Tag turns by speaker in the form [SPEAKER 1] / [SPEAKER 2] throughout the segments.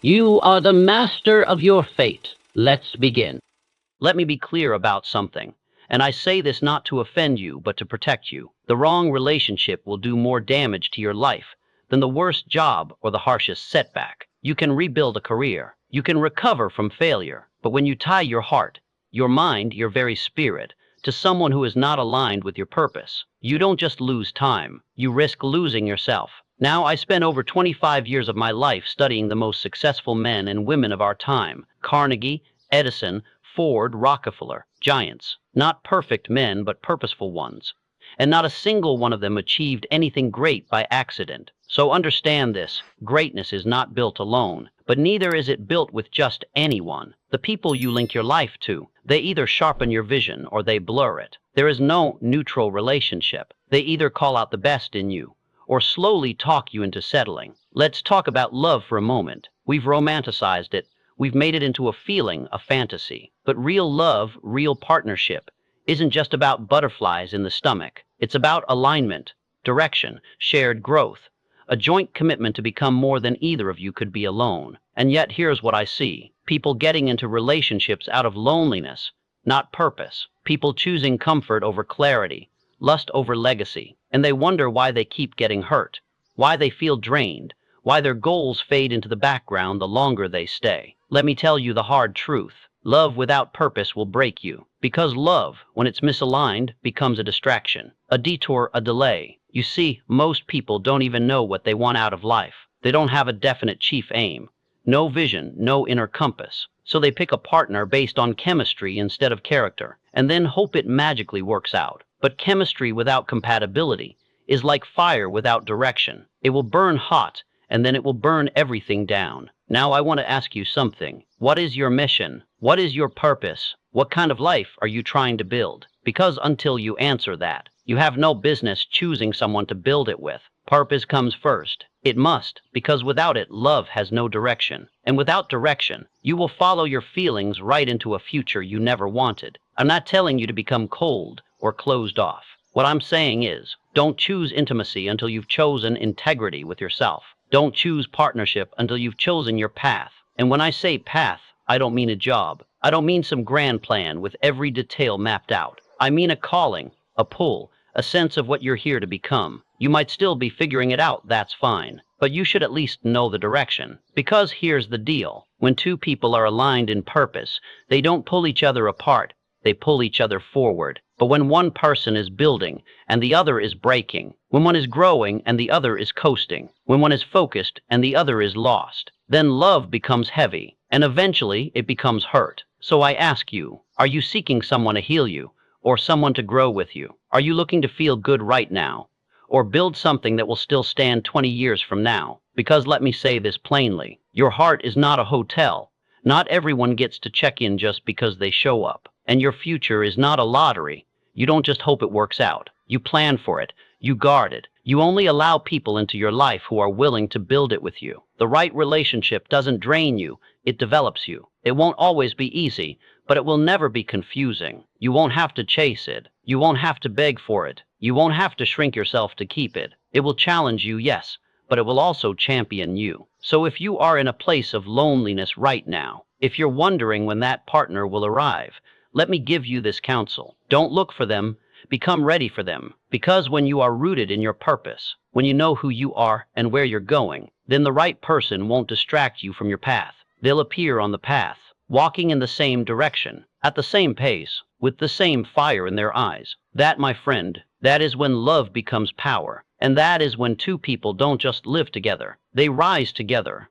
[SPEAKER 1] You are the master of your fate. Let's begin. Let me be clear about something. And I say this not to offend you, but to protect you. The wrong relationship will do more damage to your life than the worst job or the harshest setback. You can rebuild a career. You can recover from failure. But when you tie your heart, your mind, your very spirit, to someone who is not aligned with your purpose, you don't just lose time, you risk losing yourself. Now, I spent over 25 years of my life studying the most successful men and women of our time: Carnegie, Edison, Ford, Rockefeller, giants. Not perfect men, but purposeful ones. And not a single one of them achieved anything great by accident. So understand this: greatness is not built alone, but neither is it built with just anyone. The people you link your life to, they either sharpen your vision or they blur it. There is no neutral relationship. They either call out the best in you or slowly talk you into settling. Let's talk about love for a moment. We've romanticized it. We've made it into a feeling, a fantasy. But real love, real partnership, isn't just about butterflies in the stomach. It's about alignment, direction, shared growth, a joint commitment to become more than either of you could be alone. And yet here's what I see: people getting into relationships out of loneliness, not purpose. People choosing comfort over clarity, lust over legacy, and they wonder why they keep getting hurt, why they feel drained, why their goals fade into the background the longer they stay. Let me tell you the hard truth. Love without purpose will break you, because love, when it's misaligned, becomes a distraction, a detour, a delay. You see, most people don't even know what they want out of life. They don't have a definite chief aim, no vision, no inner compass. So they pick a partner based on chemistry instead of character, and then hope it magically works out. But chemistry without compatibility is like fire without direction. It will burn hot, and then it will burn everything down. Now I want to ask you something. What is your mission? What is your purpose? What kind of life are you trying to build? Because until you answer that, you have no business choosing someone to build it with. Purpose comes first. It must, because without it, love has no direction. And without direction, you will follow your feelings right into a future you never wanted. I'm not telling you to become cold or closed off. What I'm saying is, don't choose intimacy until you've chosen integrity with yourself. Don't choose partnership until you've chosen your path. And when I say path, I don't mean a job. I don't mean some grand plan with every detail mapped out. I mean a calling, a pull, a sense of what you're here to become. You might still be figuring it out, that's fine. But you should at least know the direction. Because here's the deal. When two people are aligned in purpose, they don't pull each other apart, they pull each other forward. But when one person is building and the other is breaking, when one is growing and the other is coasting, when one is focused and the other is lost, then love becomes heavy, and eventually it becomes hurt. So I ask you, are you seeking someone to heal you, or someone to grow with you? Are you looking to feel good right now, or build something that will still stand 20 years from now? Because let me say this plainly, your heart is not a hotel. Not everyone gets to check in just because they show up. And your future is not a lottery. You don't just hope it works out. You plan for it. You guard it. You only allow people into your life who are willing to build it with you. The right relationship doesn't drain you, it develops you. It won't always be easy, but it will never be confusing. You won't have to chase it. You won't have to beg for it. You won't have to shrink yourself to keep it. It will challenge you, yes, but it will also champion you. So if you are in a place of loneliness right now, if you're wondering when that partner will arrive, let me give you this counsel. Don't look for them, become ready for them. Because when you are rooted in your purpose, when you know who you are and where you're going, then the right person won't distract you from your path. They'll appear on the path, walking in the same direction, at the same pace, with the same fire in their eyes. That, my friend, that is when love becomes power. And that is when two people don't just live together, they rise together.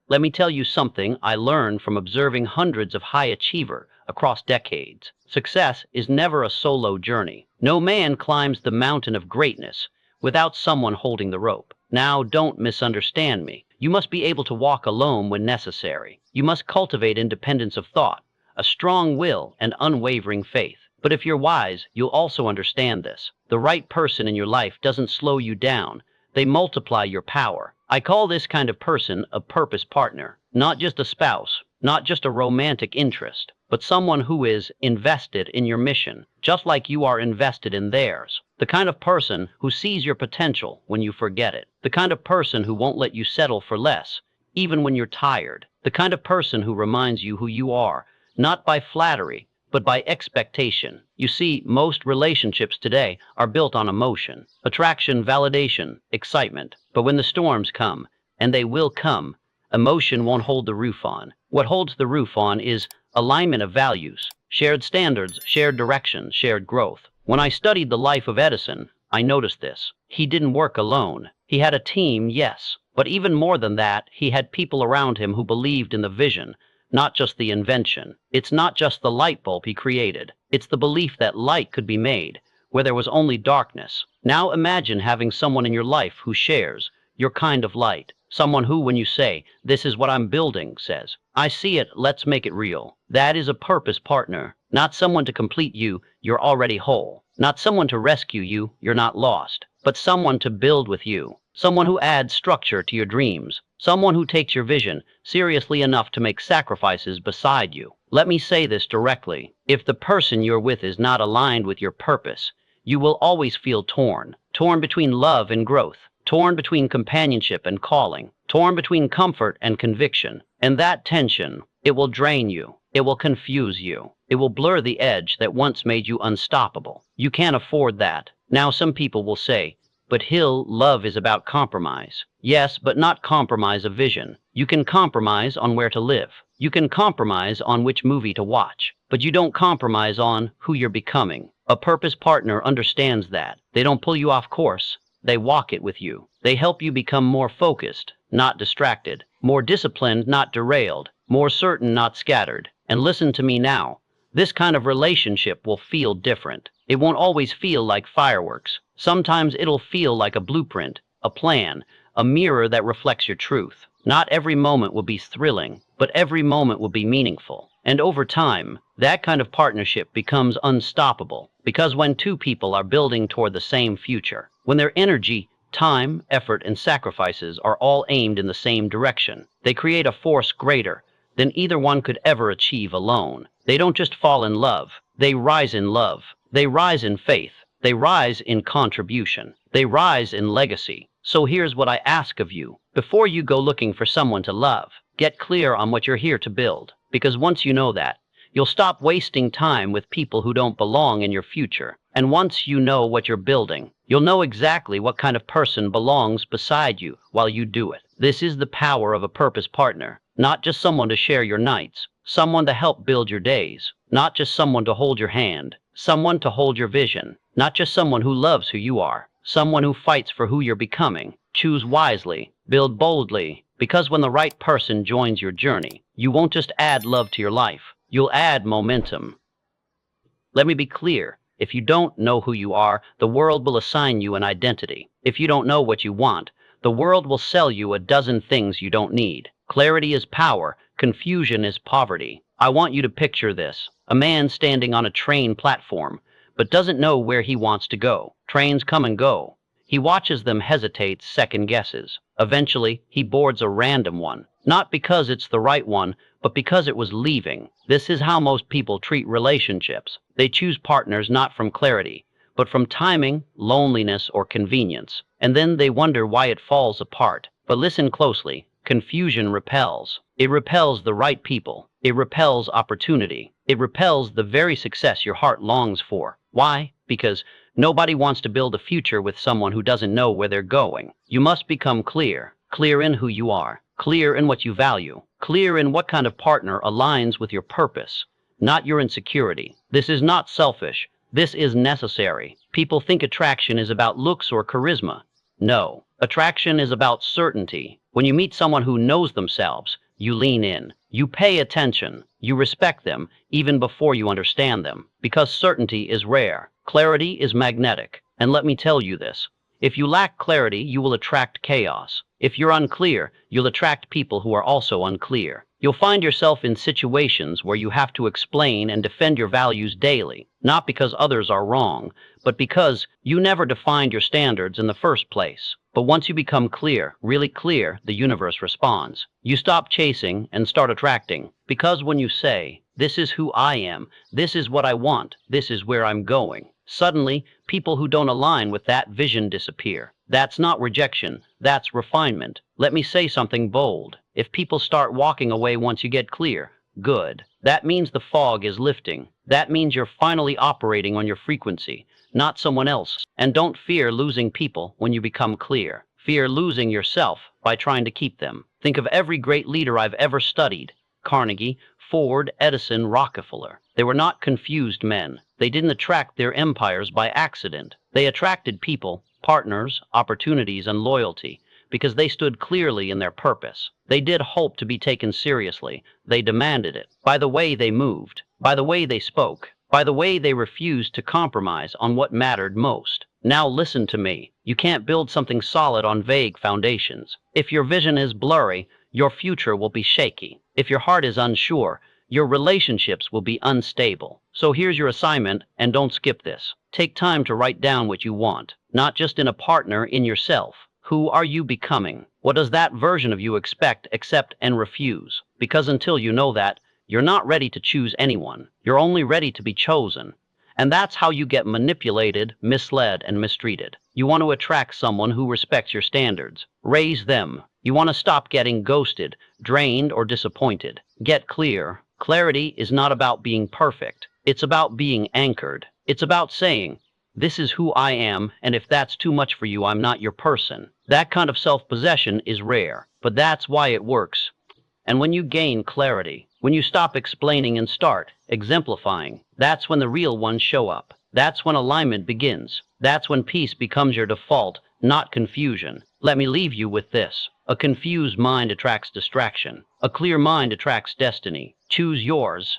[SPEAKER 1] Let me tell you something I learned from observing hundreds of high achievers across decades. Success is never a solo journey. No man climbs the mountain of greatness without someone holding the rope. Now, don't misunderstand me. You must be able to walk alone when necessary. You must cultivate independence of thought, a strong will, and unwavering faith. But if you're wise, you'll also understand this. The right person in your life doesn't slow you down. They multiply your power. I call this kind of person a purpose partner. Not just a spouse, not just a romantic interest, but someone who is invested in your mission, just like you are invested in theirs. The kind of person who sees your potential when you forget it. The kind of person who won't let you settle for less, even when you're tired. The kind of person who reminds you who you are, not by flattery, but by expectation. You see, most relationships today are built on emotion, attraction, validation, excitement. But when the storms come, and they will come, emotion won't hold the roof on. What holds the roof on is alignment of values, shared standards, shared direction, shared growth. When I studied the life of Edison, I noticed this. He didn't work alone. He had a team, yes, but even more than that, he had people around him who believed in the vision, not just the invention. It's not just the light bulb he created. It's the belief that light could be made where there was only darkness. Now imagine having someone in your life who shares your kind of light. Someone who, when you say, "This is what I'm building," says, "I see it, let's make it real." That is a purpose partner. Not someone to complete you, you're already whole. Not someone to rescue you, you're not lost. But someone to build with you. Someone who adds structure to your dreams. Someone who takes your vision seriously enough to make sacrifices beside you. Let me say this directly. If the person you're with is not aligned with your purpose, you will always feel torn. Torn between love and growth. Torn between companionship and calling. Torn between comfort and conviction. And that tension, it will drain you. It will confuse you. It will blur the edge that once made you unstoppable. You can't afford that. Now some people will say, "But Hill, love is about compromise." Yes, but not compromise of vision. You can compromise on where to live. You can compromise on which movie to watch. But you don't compromise on who you're becoming. A purpose partner understands that. They don't pull you off course. They walk it with you. They help you become more focused, not distracted. More disciplined, not derailed. More certain, not scattered. And listen to me now. This kind of relationship will feel different. It won't always feel like fireworks. Sometimes it'll feel like a blueprint, a plan, a mirror that reflects your truth. Not every moment will be thrilling, but every moment will be meaningful. And over time, that kind of partnership becomes unstoppable. Because when two people are building toward the same future, when their energy, time, effort, and sacrifices are all aimed in the same direction, they create a force greater than either one could ever achieve alone. They don't just fall in love, they rise in love. They rise in faith. They rise in contribution. They rise in legacy. So here's what I ask of you. Before you go looking for someone to love, get clear on what you're here to build. Because once you know that, you'll stop wasting time with people who don't belong in your future. And once you know what you're building, you'll know exactly what kind of person belongs beside you while you do it. This is the power of a purpose partner. Not just someone to share your nights, someone to help build your days. Not just someone to hold your hand, someone to hold your vision. Not just someone who loves who you are, someone who fights for who you're becoming. Choose wisely, build boldly, because when the right person joins your journey, you won't just add love to your life, you'll add momentum. Let me be clear. If you don't know who you are, the world will assign you an identity. If you don't know what you want, the world will sell you a dozen things you don't need. Clarity is power, confusion is poverty. I want you to picture this. A man standing on a train platform, but doesn't know where he wants to go. Trains come and go. He watches them hesitate, second guesses. Eventually, he boards a random one. Not because it's the right one, but because it was leaving. This is how most people treat relationships. They choose partners not from clarity, but from timing, loneliness, or convenience. And then they wonder why it falls apart. But listen closely. Confusion repels. It repels the right people. It repels opportunity. It repels the very success your heart longs for. Why? Because nobody wants to build a future with someone who doesn't know where they're going. You must become clear. Clear in who you are. Clear in what you value. Clear in what kind of partner aligns with your purpose, not your insecurity. This is not selfish. This is necessary. People think attraction is about looks or charisma. No. Attraction is about certainty. When you meet someone who knows themselves, you lean in. You pay attention. You respect them even before you understand them. Because certainty is rare. Clarity is magnetic. And let me tell you this. If you lack clarity, you will attract chaos. If you're unclear, you'll attract people who are also unclear. You'll find yourself in situations where you have to explain and defend your values daily, not because others are wrong, but because you never defined your standards in the first place. But once you become clear, really clear, the universe responds. You stop chasing and start attracting. Because when you say, "This is who I am, this is what I want, this is where I'm going," suddenly, people who don't align with that vision disappear. That's not rejection, that's refinement. Let me say something bold. If people start walking away once you get clear, good. That means the fog is lifting. That means you're finally operating on your frequency, not someone else. And don't fear losing people when you become clear. Fear losing yourself by trying to keep them. Think of every great leader I've ever studied: Carnegie, Ford, Edison, Rockefeller. They were not confused men. They didn't attract their empires by accident. They attracted people, partners, opportunities, and loyalty because they stood clearly in their purpose. They did hope to be taken seriously. They demanded it by the way they moved, by the way they spoke, by the way they refused to compromise on what mattered most. Now listen to me. You can't build something solid on vague foundations. If your vision is blurry, your future will be shaky. If your heart is unsure, your relationships will be unstable. So here's your assignment, and don't skip this. Take time to write down what you want, not just in a partner, in yourself. Who are you becoming? What does that version of you expect, accept, and refuse? Because until you know that, you're not ready to choose anyone. You're only ready to be chosen. And that's how you get manipulated, misled, and mistreated. You want to attract someone who respects your standards. Raise them. You want to stop getting ghosted, drained, or disappointed. Get clear. Clarity is not about being perfect. It's about being anchored. It's about saying, "This is who I am, and if that's too much for you, I'm not your person." That kind of self-possession is rare, but that's why it works. And when you gain clarity, when you stop explaining and start exemplifying, that's when the real ones show up. That's when alignment begins. That's when peace becomes your default, not confusion. Let me leave you with this. A confused mind attracts distraction. A clear mind attracts destiny. Choose yours.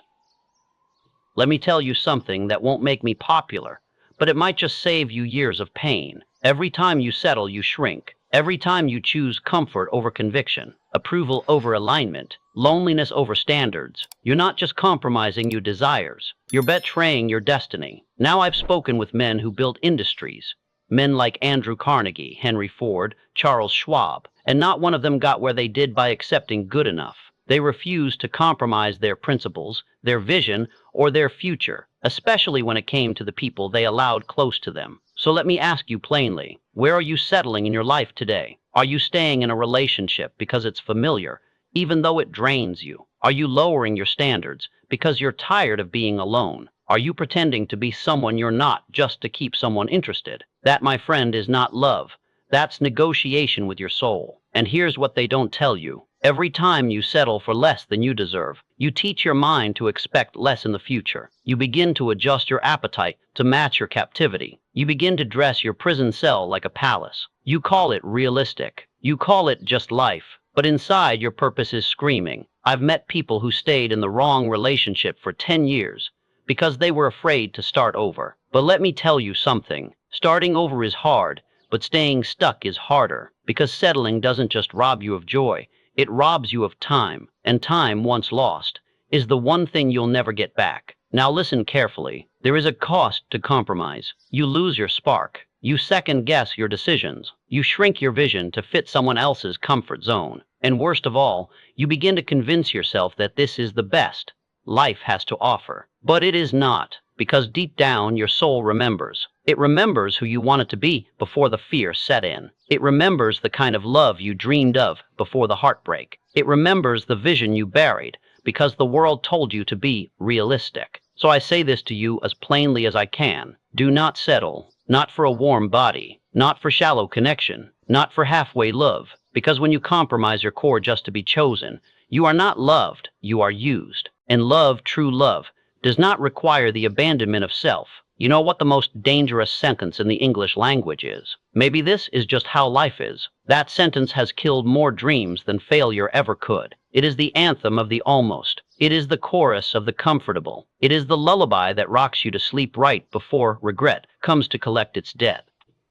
[SPEAKER 1] Let me tell you something that won't make me popular, but it might just save you years of pain. Every time you settle, you shrink. Every time you choose comfort over conviction, approval over alignment, loneliness over standards, you're not just compromising your desires, you're betraying your destiny. Now I've spoken with men who built industries, men like Andrew Carnegie, Henry Ford, Charles Schwab, and not one of them got where they did by accepting good enough. They refused to compromise their principles, their vision, or their future, especially when it came to the people they allowed close to them. So let me ask you plainly, where are you settling in your life today? Are you staying in a relationship because it's familiar, even though it drains you? Are you lowering your standards because you're tired of being alone? Are you pretending to be someone you're not just to keep someone interested? That, my friend, is not love. That's negotiation with your soul. And here's what they don't tell you. Every time you settle for less than you deserve, you teach your mind to expect less in the future. You begin to adjust your appetite to match your captivity. You begin to dress your prison cell like a palace. You call it realistic. You call it just life. But inside, your purpose is screaming. I've met people who stayed in the wrong relationship for 10 years because they were afraid to start over. But let me tell you something. Starting over is hard, but staying stuck is harder, because settling doesn't just rob you of joy. It robs you of time, and time, once lost, is the one thing you'll never get back. Now listen carefully. There is a cost to compromise. You lose your spark. You second-guess your decisions. You shrink your vision to fit someone else's comfort zone. And worst of all, you begin to convince yourself that this is the best life has to offer. But it is not, because deep down your soul remembers. It remembers who you wanted to be before the fear set in. It remembers the kind of love you dreamed of before the heartbreak. It remembers the vision you buried because the world told you to be realistic. So I say this to you as plainly as I can. Do not settle, not for a warm body, not for shallow connection, not for halfway love, because when you compromise your core just to be chosen, you are not loved, you are used. And love, true love, does not require the abandonment of self. You know what the most dangerous sentence in the English language is? Maybe this is just how life is. That sentence has killed more dreams than failure ever could. It is the anthem of the almost. It is the chorus of the comfortable. It is the lullaby that rocks you to sleep right before regret comes to collect its debt.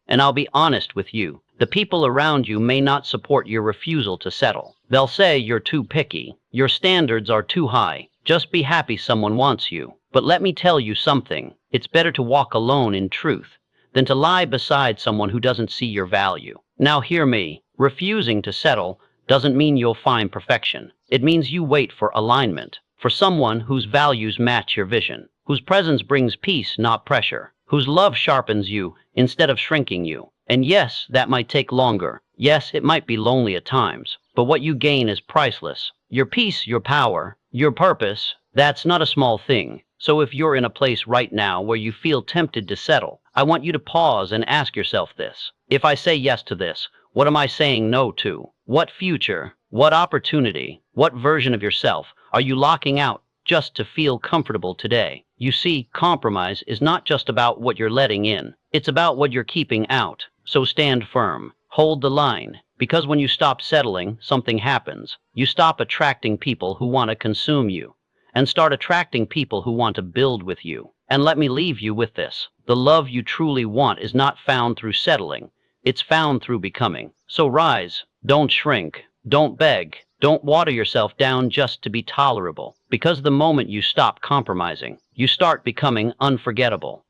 [SPEAKER 1] And I'll be honest with you, the people around you may not support your refusal to settle. They'll say you're too picky, your standards are too high, just be happy someone wants you. But let me tell you something, it's better to walk alone in truth than to lie beside someone who doesn't see your value. Now hear me, refusing to settle doesn't mean you'll find perfection. It means you wait for alignment, for someone whose values match your vision, whose presence brings peace, not pressure, whose love sharpens you instead of shrinking you. And yes, that might take longer. Yes, it might be lonely at times. but what you gain is priceless. Your peace, your power, your purpose, that's not a small thing. So if you're in a place right now where you feel tempted to settle, I want you to pause and ask yourself this. If I say yes to this, what am I saying no to? What future, what opportunity, what version of yourself are you locking out just to feel comfortable today? You see, compromise is not just about what you're letting in. It's about what you're keeping out. So stand firm. Hold the line. Because when you stop settling, something happens. You stop attracting people who want to consume you and start attracting people who want to build with you. And let me leave you with this. The love you truly want is not found through settling. It's found through becoming. So rise. Don't shrink. Don't beg. Don't water yourself down just to be tolerable. Because the moment you stop compromising, you start becoming unforgettable.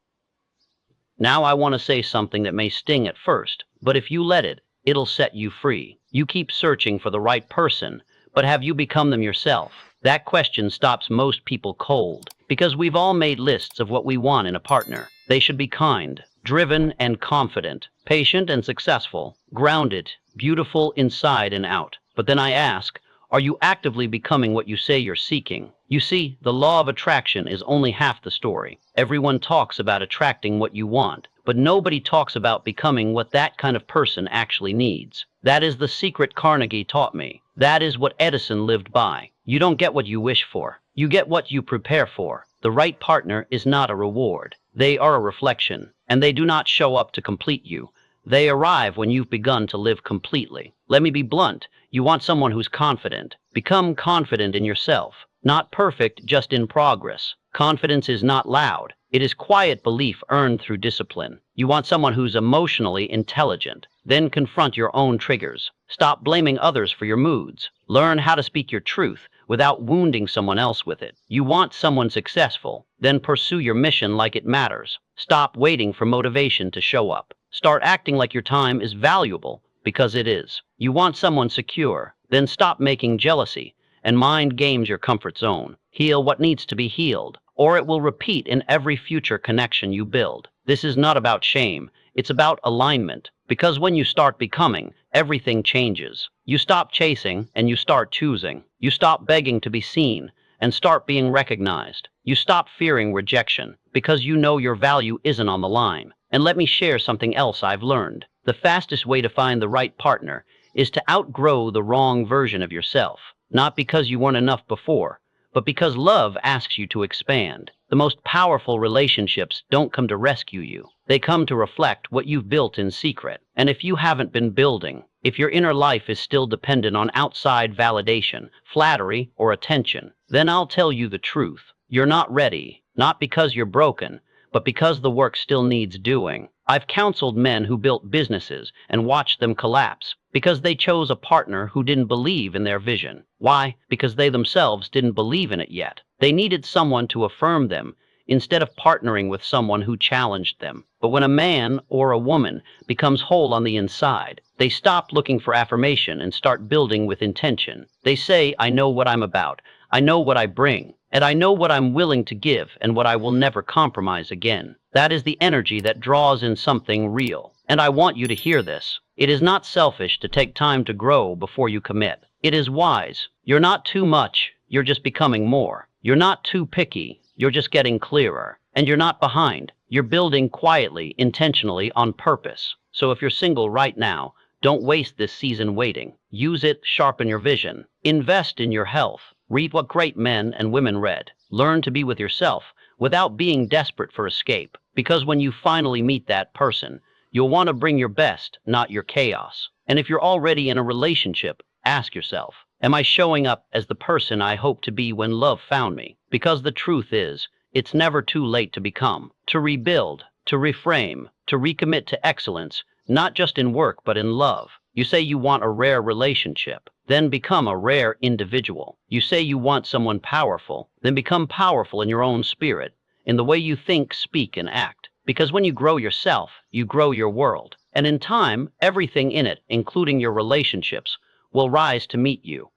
[SPEAKER 1] Now I want to say something that may sting at first, but if you let it, it'll set you free. You keep searching for the right person, but have you become them yourself? That question stops most people cold, because we've all made lists of what we want in a partner. They should be kind, driven and confident, patient and successful, grounded, beautiful inside and out. But then I ask, are you actively becoming what you say you're seeking? You see, the law of attraction is only half the story. Everyone talks about attracting what you want, but nobody talks about becoming what that kind of person actually needs. That is the secret Carnegie taught me. That is what Edison lived by. You don't get what you wish for. You get what you prepare for. The right partner is not a reward. They are a reflection, and they do not show up to complete you. They arrive when you've begun to live completely. Let me be blunt. You want someone who's confident. Become confident in yourself. Not perfect, just in progress. Confidence is not loud. It is quiet belief earned through discipline. You want someone who's emotionally intelligent. Then confront your own triggers. Stop blaming others for your moods. Learn how to speak your truth without wounding someone else with it. You want someone successful. Then pursue your mission like it matters. Stop waiting for motivation to show up. Start acting like your time is valuable, because it is. You want someone secure. Then stop making jealousy and mind games your comfort zone. Heal what needs to be healed, or it will repeat in every future connection you build. This is not about shame. It's about alignment. Because when you start becoming, everything changes. You stop chasing and you start choosing. You stop begging to be seen and start being recognized. You stop fearing rejection because you know your value isn't on the line. And let me share something else I've learned. The fastest way to find the right partner is to outgrow the wrong version of yourself. Not because you weren't enough before, but because love asks you to expand. The most powerful relationships don't come to rescue you. They come to reflect what you've built in secret. And if you haven't been building, if your inner life is still dependent on outside validation, flattery, or attention, then I'll tell you the truth. You're not ready, not because you're broken, but because the work still needs doing. I've counseled men who built businesses and watched them collapse because they chose a partner who didn't believe in their vision. Why? Because they themselves didn't believe in it yet. They needed someone to affirm them instead of partnering with someone who challenged them. But when a man or a woman becomes whole on the inside, they stop looking for affirmation and start building with intention. They say, I know what I'm about. I know what I bring. And I know what I'm willing to give and what I will never compromise again. That is the energy that draws in something real. And I want you to hear this. It is not selfish to take time to grow before you commit. It is wise. You're not too much. You're just becoming more. You're not too picky. You're just getting clearer. And you're not behind. You're building quietly, intentionally, on purpose. So if you're single right now, don't waste this season waiting. Use it, sharpen your vision. Invest in your health. Read what great men and women read. Learn to be with yourself without being desperate for escape. Because when you finally meet that person, you'll want to bring your best, not your chaos. And if you're already in a relationship, ask yourself, am I showing up as the person I hoped to be when love found me? Because the truth is, it's never too late to become, to rebuild, to reframe, to recommit to excellence, not just in work but in love. You say you want a rare relationship, then become a rare individual. You say you want someone powerful, then become powerful in your own spirit, in the way you think, speak, and act. Because when you grow yourself, you grow your world. And in time, everything in it, including your relationships, will rise to meet you.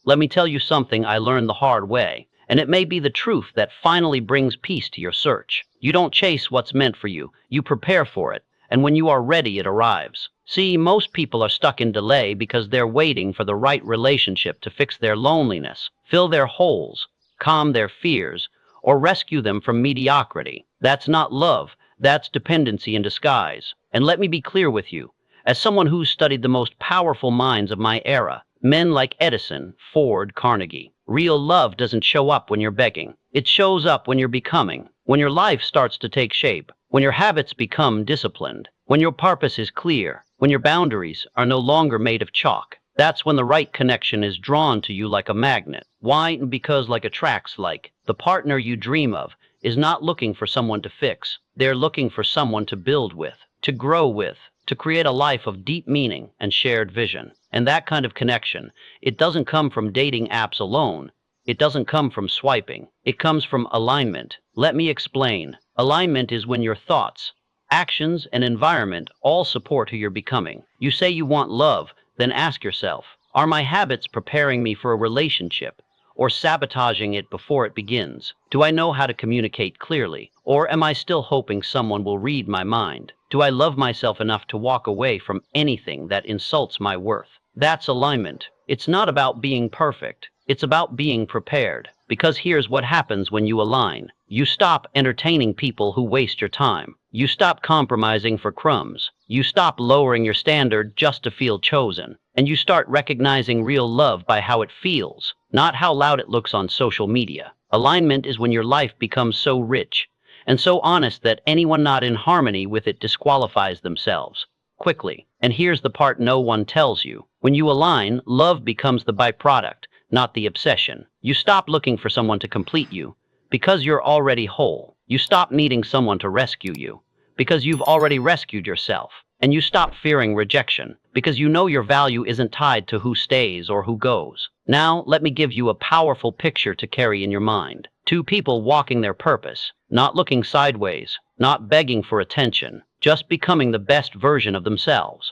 [SPEAKER 1] Let me tell you something I learned the hard way, and it may be the truth that finally brings peace to your search. You don't chase what's meant for you. You prepare for it. and when you are ready, it arrives. See, most people are stuck in delay because they're waiting for the right relationship to fix their loneliness, fill their holes, calm their fears, or rescue them from mediocrity. That's not love, that's dependency in disguise. And let me be clear with you, as someone who's studied the most powerful minds of my era, men like Edison, Ford, Carnegie, real love doesn't show up when you're begging. It shows up when you're becoming, when your life starts to take shape, when your habits become disciplined, when your purpose is clear, when your boundaries are no longer made of chalk. That's when the right connection is drawn to you like a magnet. Why? Because like attracts like. The partner you dream of is not looking for someone to fix. They're looking for someone to build with, to grow with, to create a life of deep meaning and shared vision. And that kind of connection, it doesn't come from dating apps alone. It doesn't come from swiping. It comes from alignment. Let me explain. Alignment is when your thoughts, actions, and environment all support who you're becoming. You say you want love, then ask yourself, are my habits preparing me for a relationship or sabotaging it before it begins? Do I know how to communicate clearly, or am I still hoping someone will read my mind? Do I love myself enough to walk away from anything that insults my worth? That's alignment. It's not about being perfect. It's about being prepared. Because here's what happens when you align. You stop entertaining people who waste your time. You stop compromising for crumbs. You stop lowering your standard just to feel chosen. And you start recognizing real love by how it feels, not how loud it looks on social media. Alignment is when your life becomes so rich and so honest that anyone not in harmony with it disqualifies themselves quickly. And here's the part no one tells you. When you align, love becomes the byproduct, not the obsession. You stop looking for someone to complete you because you're already whole. You stop needing someone to rescue you because you've already rescued yourself. And you stop fearing rejection because you know your value isn't tied to who stays or who goes. Now, let me give you a powerful picture to carry in your mind. Two people walking their purpose, not looking sideways, not begging for attention, just becoming the best version of themselves.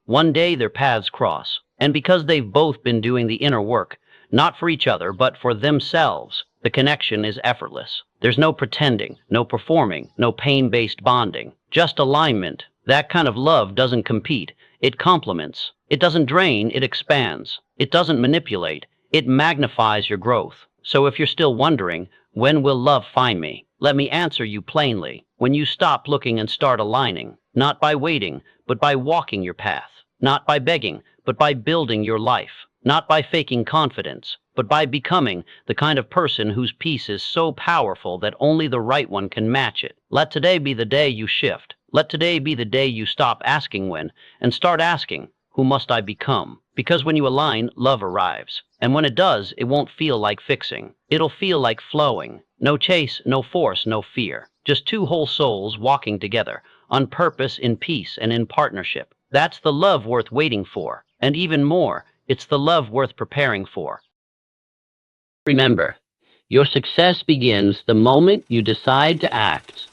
[SPEAKER 1] One day their paths cross, and because they've both been doing the inner work, not for each other, but for themselves, the connection is effortless. There's no pretending, no performing, no pain-based bonding, just alignment. That kind of love doesn't compete, it complements. It doesn't drain, it expands. It doesn't manipulate, it magnifies your growth. So if you're still wondering, when will love find me? Let me answer you plainly. When you stop looking and start aligning, not by waiting, but by walking your path. Not by begging, but by building your life. Not by faking confidence, but by becoming the kind of person whose peace is so powerful that only the right one can match it. Let today be the day you shift. Let today be the day you stop asking when and start asking, who must I become? Because when you align, love arrives. And when it does, it won't feel like fixing. It'll feel like flowing. No chase, no force, no fear. Just two whole souls walking together, on purpose, in peace, and in partnership. That's the love worth waiting for. And even more, it's the love worth preparing for. Remember, your success begins the moment you decide to act.